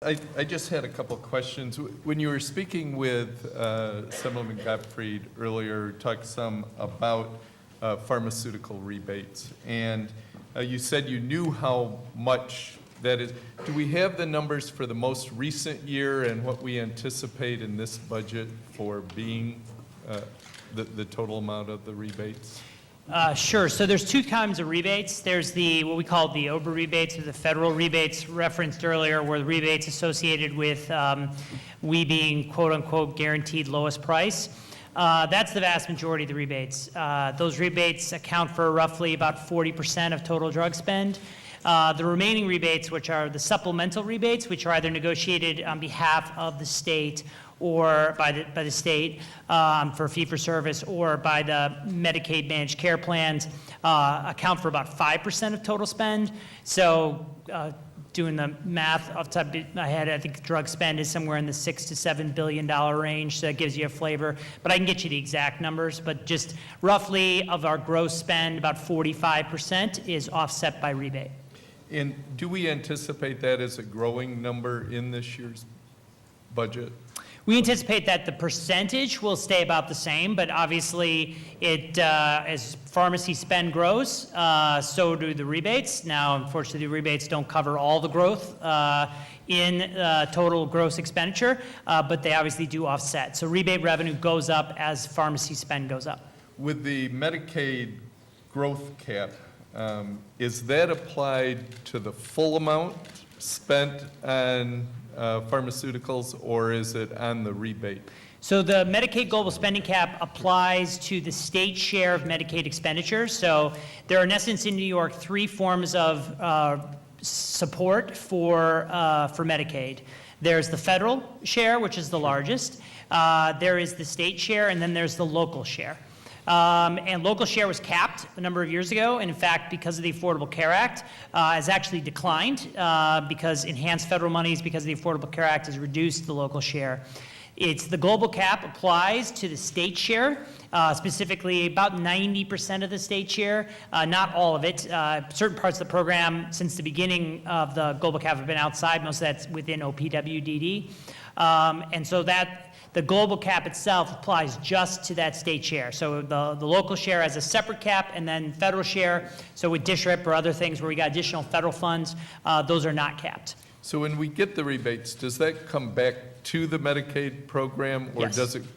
I just had a couple of questions. When you were speaking with Assemblyman Gottfried earlier, talked some about pharmaceutical rebates, and you said you knew how much that is. Do we have the numbers for the most recent year and what we anticipate in this budget for being the total amount of the rebates? Sure. So there's two kinds of rebates. There's what we call the OBRA rebates, or the federal rebates referenced earlier, where the rebates associated with we being quote-unquote guaranteed lowest price. That's the vast majority of the rebates. Those rebates account for roughly about 40% of total drug spend. The remaining rebates, which are the supplemental rebates, which are either negotiated on behalf of the state or by the state for fee-for-service, or by the Medicaid managed care plans, account for about 5% of total spend. So doing the math off the top of my head, I think drug spend is somewhere in the $6 to $7 billion range, so that gives you a flavor. But I can get you the exact numbers, but just roughly of our gross spend, about 45% is offset by rebate. And do we anticipate that as a growing number in this year's budget? We anticipate that the percentage will stay about the same, but obviously as pharmacy spend grows, so do the rebates. Now, unfortunately, the rebates don't cover all the growth in total gross expenditure, but they obviously do offset. So rebate revenue goes up as pharmacy spend goes up. With the Medicaid growth cap, is that applied to the full amount spent on pharmaceuticals, or is it on the rebate? So the Medicaid global spending cap applies to the state share of Medicaid expenditures. So there are, in essence, in New York, three forms of support for Medicaid. There's the federal share, which is the largest. There is the state share, and then there's the local share. And local share was capped a number of years ago, and in fact, because of the Affordable Care Act, has actually declined because enhanced federal monies, because of the Affordable Care Act, has reduced the local share. The global cap applies to the state share, specifically about 90% of the state share, not all of it. Certain parts of the program, since the beginning of the global cap, have been outside. Most of that's within OPWDD. And so the global cap itself applies just to that state share. So the local share has a separate cap, and then federal share. So with DSRIP or other things where we got additional federal funds, those are not capped. So when we get the rebates, does that come back to the Medicaid program, or Yes. does it